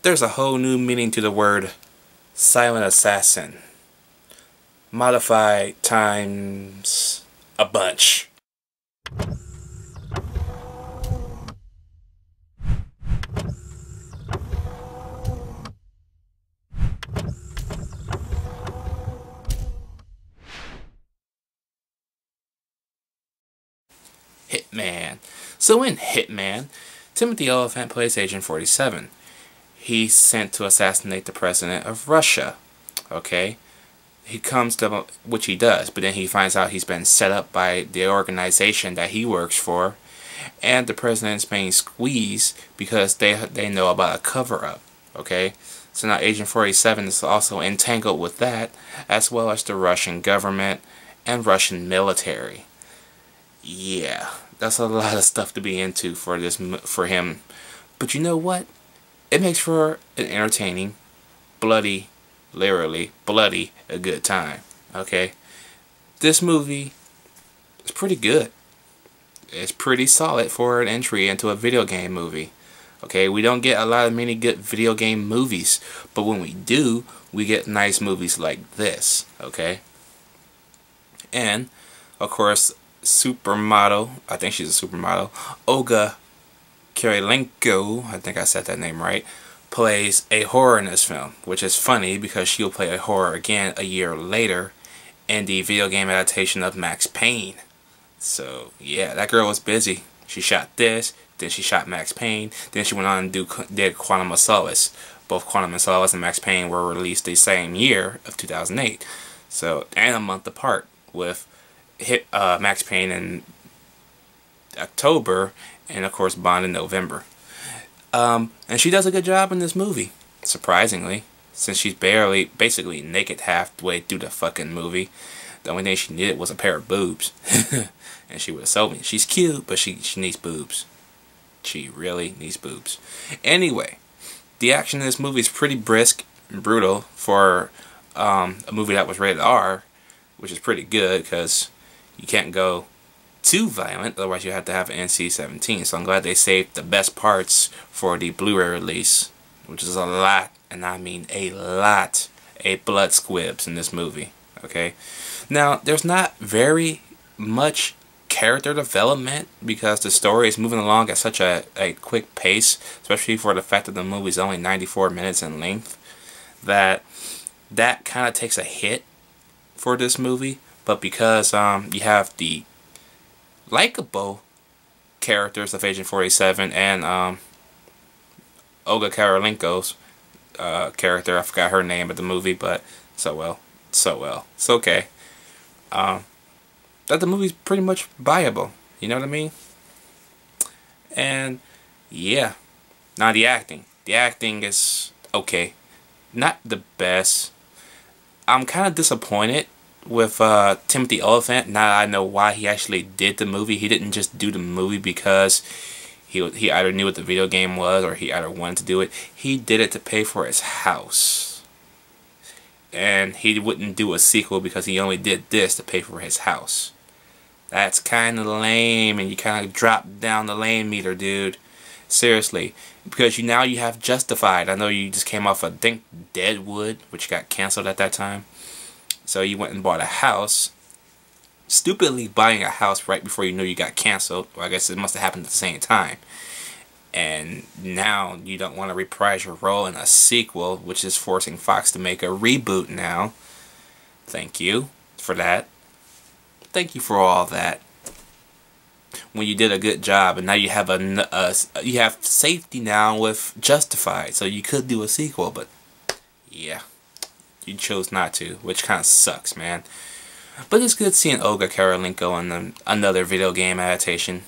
There's a whole new meaning to the word silent assassin. Modified times a bunch. Hitman. So in Hitman, Timothy Olyphant plays Agent 47. He's sent to assassinate the president of Russia. Okay? He comes to, which he does, but then he finds out he's been set up by the organization that he works for, and the president's being squeezed because they know about a cover-up. Okay? So now Agent 47 is also entangled with that, as well as the Russian government and Russian military. Yeah, that's a lot of stuff to be into for him. But you know what? It makes for an entertaining, bloody, literally bloody, a good time. Okay? This movie is pretty good. It's pretty solid for an entry into a video game movie. Okay, we don't get a lot of many good video game movies, but when we do, we get nice movies like this. Okay? And, of course, supermodel, I think she's a supermodel, Olga Kurylenko, I think I said that name right, plays a horror in this film, which is funny because she'll play a horror again a year later in the video game adaptation of Max Payne. So yeah, that girl was busy. She shot this, then she shot Max Payne, then she went on and did Quantum of Solace. Both Quantum of Solace and Max Payne were released the same year of 2008, so and a month apart, with Max Payne in October and of course Bond in November. And she does a good job in this movie, surprisingly, since she's basically naked halfway through the fucking movie. The only thing she needed was a pair of boobs. And she would have sold me. She's cute, but she needs boobs. She really needs boobs. Anyway, the action in this movie is pretty brisk and brutal for a movie that was rated R, which is pretty good because you can't go too violent, otherwise you have to have an NC-17. So I'm glad they saved the best parts for the Blu-ray release, which is a lot, and I mean a lot, of blood squibs in this movie. Okay, now there's not very much character development because the story is moving along at such a quick pace, especially for the fact that the movie is only 94 minutes in length, that kind of takes a hit for this movie. But because you have the likable characters of Agent 47 and Olga Kurylenko's character, I forgot her name of the movie, but so well, it's okay. That the movie's pretty much viable, you know what I mean? And yeah, now the acting is okay, not the best. I'm kind of disappointed with Timothy Olyphant. Now I know why he actually did the movie. He didn't just do the movie because he either knew what the video game was or he either wanted to do it. He did it to pay for his house. And he wouldn't do a sequel because he only did this to pay for his house. That's kind of lame, and you kind of drop down the lame meter, dude. Seriously. Because now you have Justified. I know you just came off of, I think, Deadwood, which got canceled at that time. So you went and bought a house. Stupidly buying a house right before you knew you got canceled. Well, I guess it must have happened at the same time. And now you don't want to reprise your role in a sequel, which is forcing Fox to make a reboot now. Thank you for that. Thank you for all that. When you did a good job, and now you have you have safety now with Justified, so you could do a sequel, but yeah, you chose not to, which kind of sucks, man. But it's good seeing Olga Kurylenko in another video game adaptation,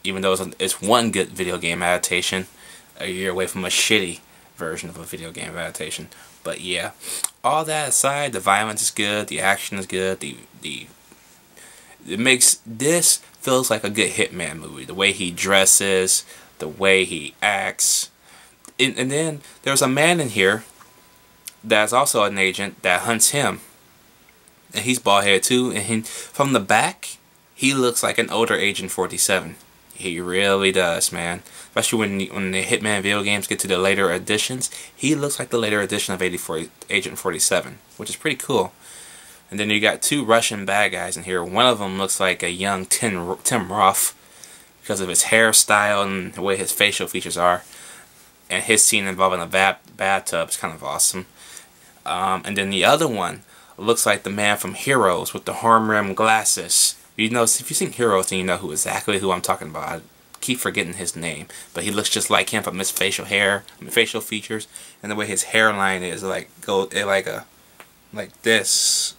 even though it's one good video game adaptation a year away from a shitty version of a video game adaptation. But yeah, all that aside, the violence is good, the action is good, it makes this feels like a good Hitman movie. The way he dresses, the way he acts, and then there's a man in here that's also an agent that hunts him, and he's bald headed too. And from the back, he looks like an older Agent 47. He really does, man. Especially when the Hitman video games get to the later editions, he looks like the later edition of Agent 47, which is pretty cool. And then you got two Russian bad guys in here. One of them looks like a young Tim Roth because of his hairstyle and the way his facial features are. And his scene involving a bathtub is kind of awesome. And then the other one looks like the man from Heroes with the horn-rimmed glasses. You know, if you've seen Heroes, then you know exactly who I'm talking about. I keep forgetting his name, but he looks just like him from his facial features, and the way his hairline is like this.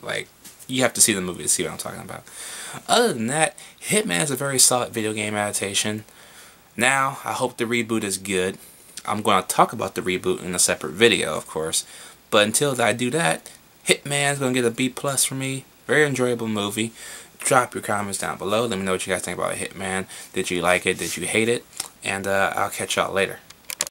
Like, you have to see the movie to see what I'm talking about. Other than that, Hitman is a very solid video game adaptation. Now, I hope the reboot is good. I'm going to talk about the reboot in a separate video, of course. But until I do that, Hitman's going to get a B+ from me. Very enjoyable movie. Drop your comments down below. Let me know what you guys think about Hitman. Did you like it? Did you hate it? And I'll catch y'all later.